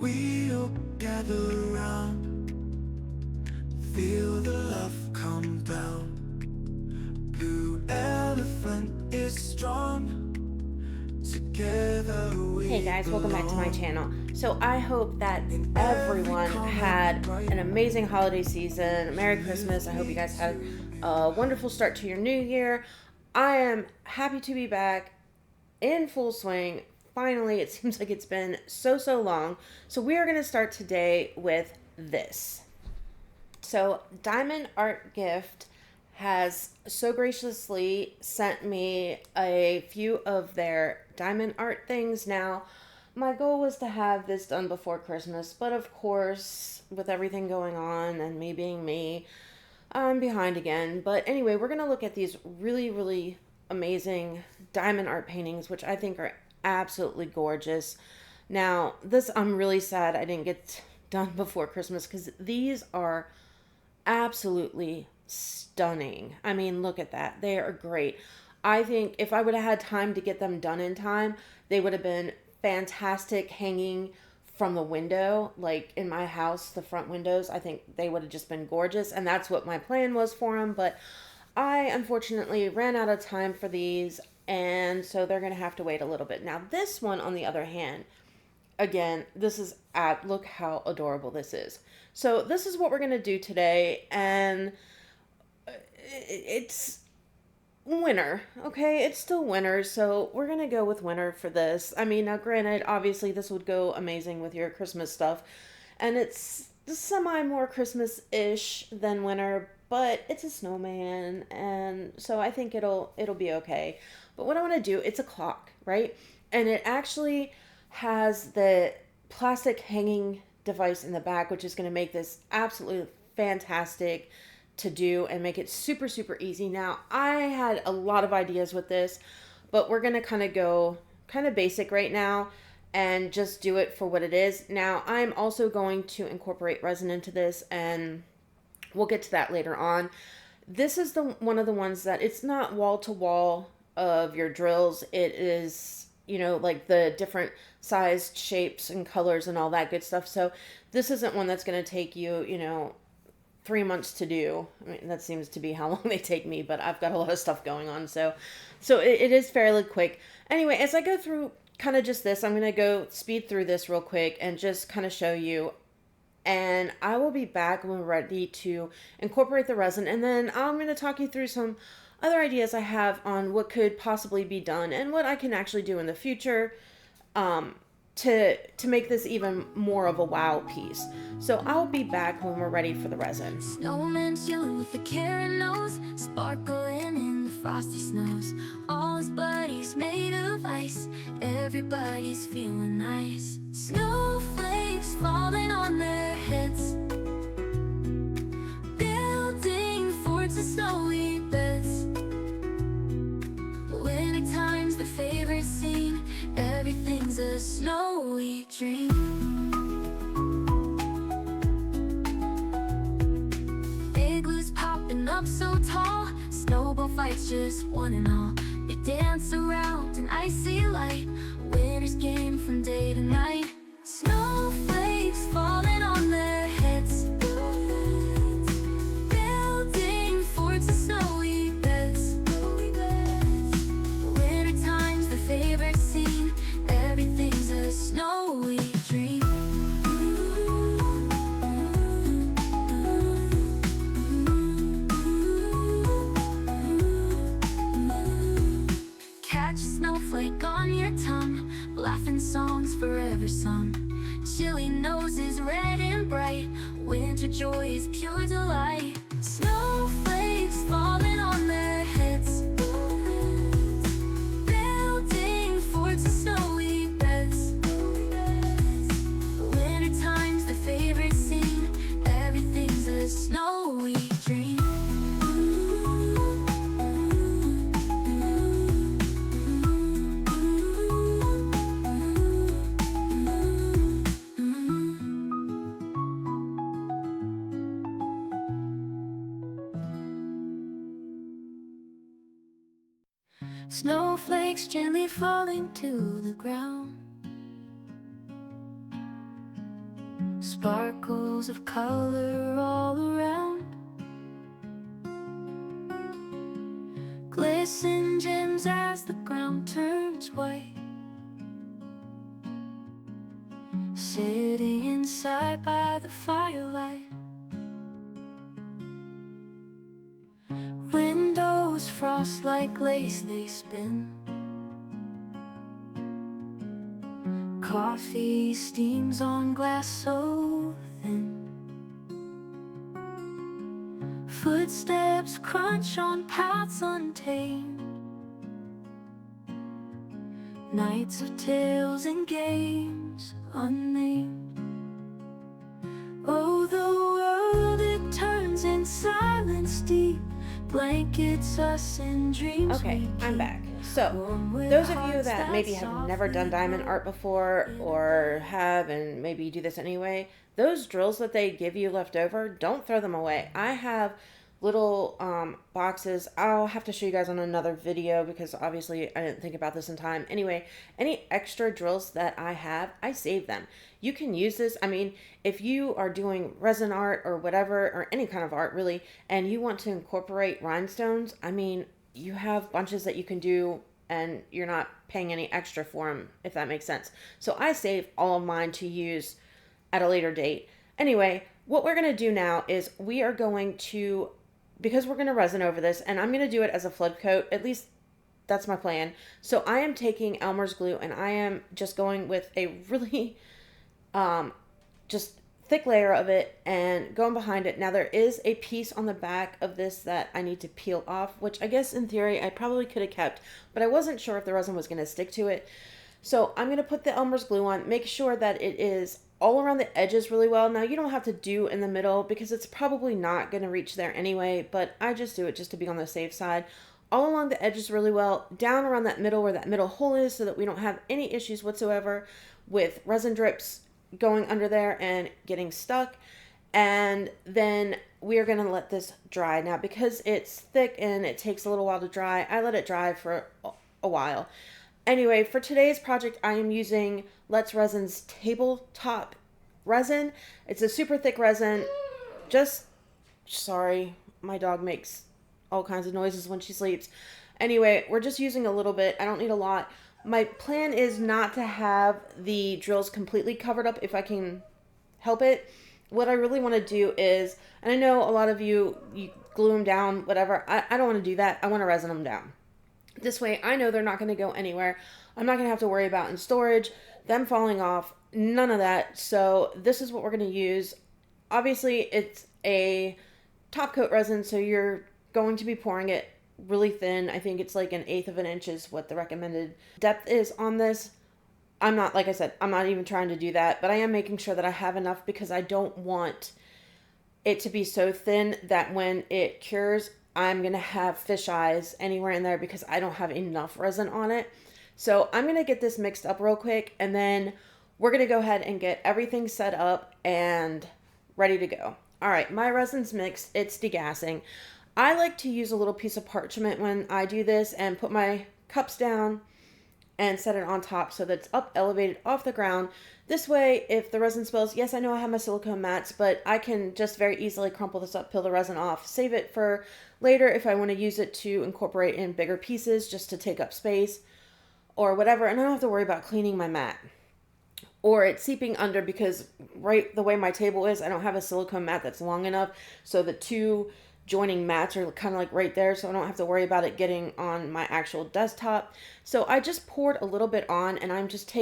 we'll gather around, feel the love come down. Blue elephant is strong. Together we Hey guys, welcome back to my channel. So I hope that everyone had an amazing holiday season. Merry Christmas. I hope you guys had a wonderful start to your new year. I am happy to be back in full swing. Finally, it seems like it's been so long. So we are going to start today with this. So Diamond Art Gift has so graciously sent me a few of their diamond art things. Now, my goal was to have this done before Christmas, but of course, with everything going on and me being me, I'm behind again. But anyway, we're going to look at these really amazing diamond art paintings, which I think are absolutely gorgeous. Now, this, I'm really sad I didn't get done before Christmas because these are absolutely stunning. I mean, look at that. They are great. I think if I would have had time to get them done in time, they would have been fantastic hanging from the window, like in my house, the front windows. I think they would have just been gorgeous, and that's what my plan was for them, but I unfortunately ran out of time for these, and so they're going to have to wait a little bit. Now, this one, on the other hand, again, this is look how adorable this is. So this is what we're going to do today, and it's winter, okay? It's still winter, so we're going to go with winter for this. I mean, now granted, obviously this would go amazing with your Christmas stuff, and it's semi more Christmas-ish than winter, but it's a snowman, and so I think it'll be okay. But what I want to do, it's a clock, right? And it actually has the plastic hanging device in the back, which is going to make this absolutely fantastic to do and make it super easy. Now, I had a lot of ideas with this, but we're going to kind of go kind of basic right now and just do it for what it is. Now, I'm also going to incorporate resin into this, and we'll get to that later on. This is the one of the ones that it's not wall to wall of your drills. It is, you know, like the different sized shapes and colors and all that good stuff. So this isn't one that's going to take you, you know, 3 months to do. I mean, that seems to be how long they take me, but I've got a lot of stuff going on. So it is fairly quick. Anyway, as I go through kind of just this, I'm going to go speed through this real quick and just kind of show you. And I will be back when we're ready to incorporate the resin. And then I'm going to talk you through some other ideas I have on what could possibly be done and what I can actually do in the future to make this even more of a wow piece. So I'll be back when we're ready for the resin. Snowman chilling with a carrot nose, sparkling in the frosty snows. All his buddies made of ice, everybody's feeling nice. Snowflakes falling on their heads, building forts of snowy beds. Winter time's the favorite scene, everything's a snowy dream. Igloos popping up so tall, snowball fights just one and all. They dance around an icy light, winter's game from day to night. Snowflakes falling on their heads, building forts of snowy beds. Winter time's the favorite scene, everything's a snowy dream. Catch a snowflake on your tongue, laughing songs forever sung. Chilly noses red and bright, winter joy is pure delight. Snowflakes falling on their heads, building forts of snowy beds. Winter time's the favorite scene, everything's a snowy dream. Snowflakes gently falling to the ground. sparkles of color all around. Glisten gems as the ground turns white. Sitting inside by the firelight. Windows frost like lace they spin. Coffee steams on glass so thin. Footsteps crunch on paths untamed. Nights of tales and games unnamed. Oh, the world it turns in silence deep. Blankets us in dreams. Okay, I'm back. So, those of you that maybe have never done diamond art before, or have and maybe do this anyway, those drills that they give you left over, don't throw them away. I have little boxes. I'll have to show you guys on another video because obviously I didn't think about this in time. Anyway, any extra drills that I have, I save them. You can use this. I mean, if you are doing resin art or whatever, or any kind of art really, and you want to incorporate rhinestones, I mean, you have bunches that you can do and you're not paying any extra for them, if that makes sense. So I save all of mine to use at a later date. Anyway, what we're going to do now is we are going to, because we're going to resin over this, and I'm going to do it as a flood coat, at least that's my plan. So I am taking Elmer's glue and I am just going with a really just thick layer of it and going behind it. Now there is a piece on the back of this that I need to peel off, which I guess in theory I probably could have kept, but I wasn't sure if the resin was going to stick to it. So I'm going to put the Elmer's glue on, make sure that it is all around the edges really well. Now you don't have to do in the middle because it's probably not going to reach there anyway, but I just do it just to be on the safe side. All along the edges really well, down around that middle where that middle hole is so that we don't have any issues whatsoever with resin drips going under there and getting stuck. And then we are going to let this dry. Now because it's thick and it takes a little while to dry, I let it dry for a while. Anyway, for today's project, I am using Let's Resin's tabletop resin. It's a super thick resin. Sorry, my dog makes all kinds of noises when she sleeps. Anyway, we're just using a little bit. I don't need a lot. My plan is not to have the drills completely covered up if I can help it. What I really want to do is, and I know a lot of you glue them down, whatever. I don't want to do that. I want to resin them down. This way, I know they're not going to go anywhere. I'm not going to have to worry about in storage, them falling off, none of that. So this is what we're going to use. Obviously, it's a top coat resin, so you're going to be pouring it really thin. I think it's like 1/8 of an inch is what the recommended depth is on this. I'm not, like I said, I'm not even trying to do that, but I am making sure that I have enough because I don't want it to be so thin that when it cures, I'm going to have fish eyes anywhere in there because I don't have enough resin on it. So I'm going to get this mixed up real quick and then we're going to go ahead and get everything set up and ready to go. All right, my resin's mixed. It's degassing. I like to use a little piece of parchment when I do this and put my cups down and set it on top so that it's up elevated off the ground. This way, if the resin spills, yes, I know I have my silicone mats, but I can just very easily crumple this up, peel the resin off, save it for later if I want to use it to incorporate in bigger pieces just to take up space or whatever. And I don't have to worry about cleaning my mat or it seeping under because right the way my table is, I don't have a silicone mat that's long enough. So the two joining mats are kind of like right there, so I don't have to worry about it getting on my actual desktop. So I just poured a little bit on and I'm just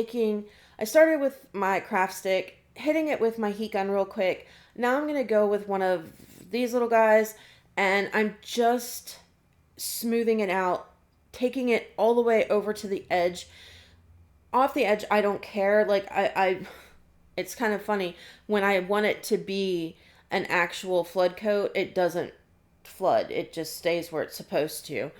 I started with my craft stick, hitting it with my heat gun real quick. Now I'm going to go with one of these little guys and I'm just smoothing it out, taking it all the way over to the edge. Off the edge, I don't care. Like it's kind of funny when I want it to be an actual flood coat, it doesn't flood. It just stays where it's supposed to.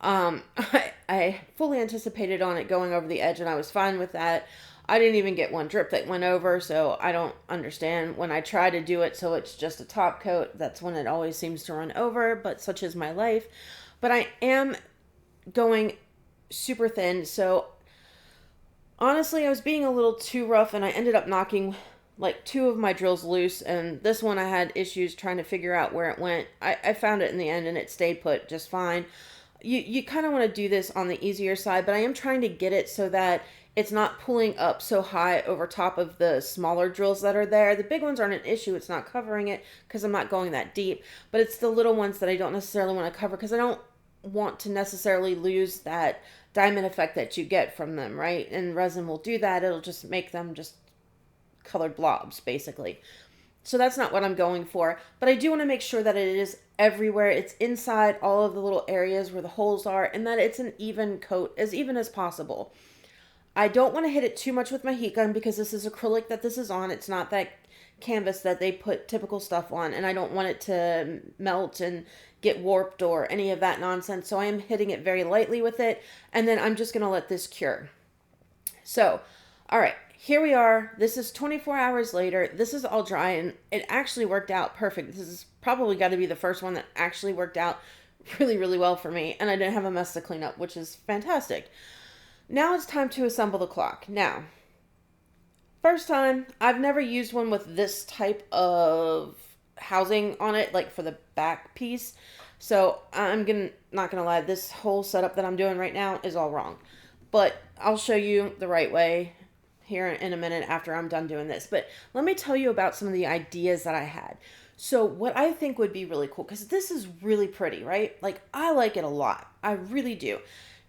I fully anticipated on it going over the edge and I was fine with that. I didn't even get one drip that went over, so I don't understand when I try to do it so it's just a top coat. That's when it always seems to run over, but such is my life. But I am going super thin, so honestly I was being a little too rough and I ended up knocking like 2 of my drills loose, and this one I had issues trying to figure out where it went. I found it in the end and it stayed put just fine. You kind of want to do this on the easier side, but I am trying to get it so that it's not pulling up so high over top of the smaller drills that are there. The big ones aren't an issue. It's not covering it because I'm not going that deep, but it's the little ones that I don't necessarily want to cover because I don't want to necessarily lose that diamond effect that you get from them, right? And resin will do that. It'll just make them just colored blobs, basically. So that's not what I'm going for, but I do want to make sure that it is everywhere. It's inside all of the little areas where the holes are, and that it's an even coat, as even as possible. I don't want to hit it too much with my heat gun because this is acrylic that this is on. It's not that canvas that they put typical stuff on, and I don't want it to melt and get warped or any of that nonsense. So I am hitting it very lightly with it, and then I'm just going to let this cure. So, all right. Here we are. This is 24 hours later. This is all dry, and it actually worked out perfect. This is probably got to be the first one that actually worked out really, really well for me, and I didn't have a mess to clean up, which is fantastic. Now it's time to assemble the clock. Now, first time, I've never used one with this type of housing on it, like for the back piece. So I'm not gonna lie, this whole setup that I'm doing right now is all wrong. But I'll show you the right way here in a minute after I'm done doing this. But let me tell you about some of the ideas that I had. So what I think would be really cool, because this is really pretty, right? Like, I like it a lot. I really do.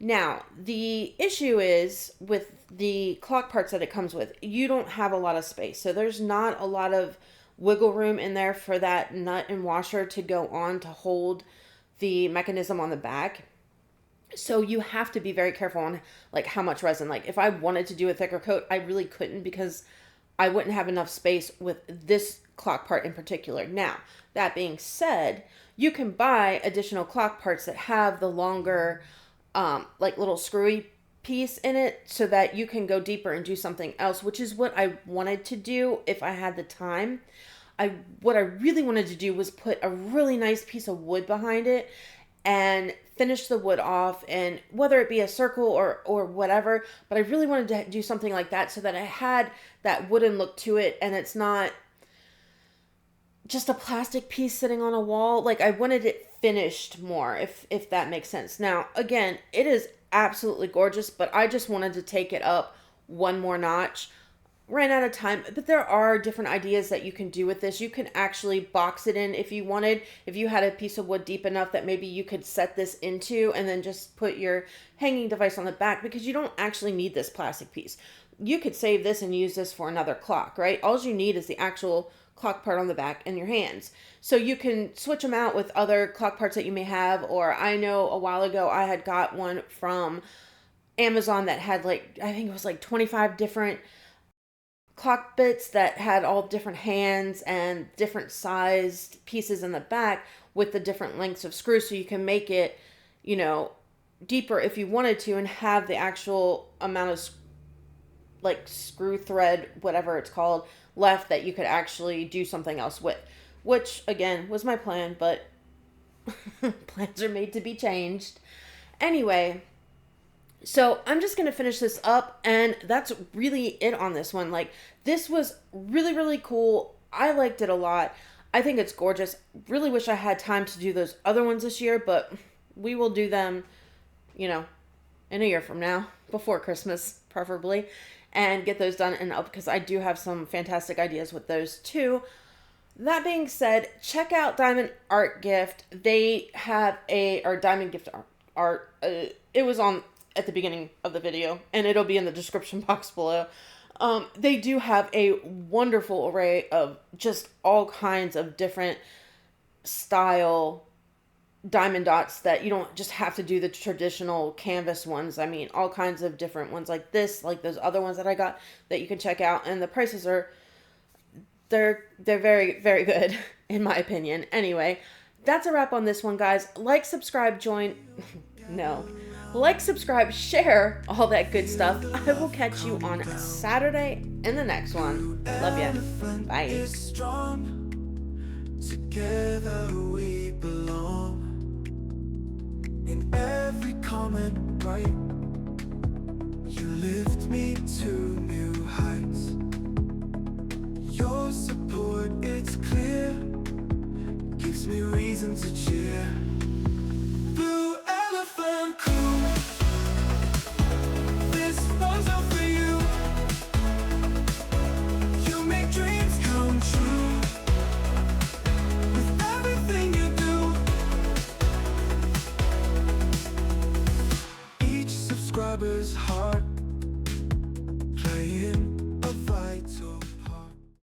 Now, the issue is with the clock parts that it comes with, you don't have a lot of space. So there's not a lot of wiggle room in there for that nut and washer to go on to hold the mechanism on the back. So you have to be very careful on like how much resin. Like if I wanted to do a thicker coat, I really couldn't because I wouldn't have enough space with this clock part in particular. Now, that being said, you can buy additional clock parts that have the longer, like little screwy piece in it so that you can go deeper and do something else, which is what I wanted to do if I had the time. What I really wanted to do was put a really nice piece of wood behind it and finish the wood off, and whether it be a circle or whatever, but I really wanted to do something like that so that I had that wooden look to it and it's not just a plastic piece sitting on a wall. Like I wanted it finished more, if that makes sense. Now, again, it is absolutely gorgeous, but I just wanted to take it up one more notch. Ran out of time, but there are different ideas that you can do with this. You can actually box it in if you wanted. If you had a piece of wood deep enough that maybe you could set this into and then just put your hanging device on the back, because you don't actually need this plastic piece. You could save this and use this for another clock, right? All you need is the actual clock part on the back and your hands. So you can switch them out with other clock parts that you may have, or I know a while ago I had got one from Amazon that had like, I think it was like 25 different clock bits that had all different hands and different sized pieces in the back with the different lengths of screws, so you can make it, you know, deeper if you wanted to and have the actual amount of like screw thread, whatever it's called, left that you could actually do something else with, which again was my plan, but plans are made to be changed. Anyway, so I'm just going to finish this up, and that's really it on this one. Like, this was really, really cool. I liked it a lot. I think it's gorgeous. Really wish I had time to do those other ones this year, but we will do them, you know, in a year from now, before Christmas, preferably, and get those done and up, because I do have some fantastic ideas with those too. That being said, check out Diamond Art Gift. They have or Diamond Gift Art. It was on at the beginning of the video, and it'll be in the description box below. They do have a wonderful array of just all kinds of different style diamond dots that you don't just have to do the traditional canvas ones. I mean, all kinds of different ones like this, like those other ones that I got that you can check out, and the prices are they're very, very good in my opinion. Anyway, that's a wrap on this one, guys. Like, subscribe, join no. Like, subscribe, share, all that good stuff. I will catch you on Saturday in the next one. Love ya. Bye. Together we belong. In every comment right, you lift me to new heights. Your support, it's clear, gives me reason to cheer. Blue Elephant Crew, this one's all for you. You make dreams come true with everything you do. Each subscriber's heart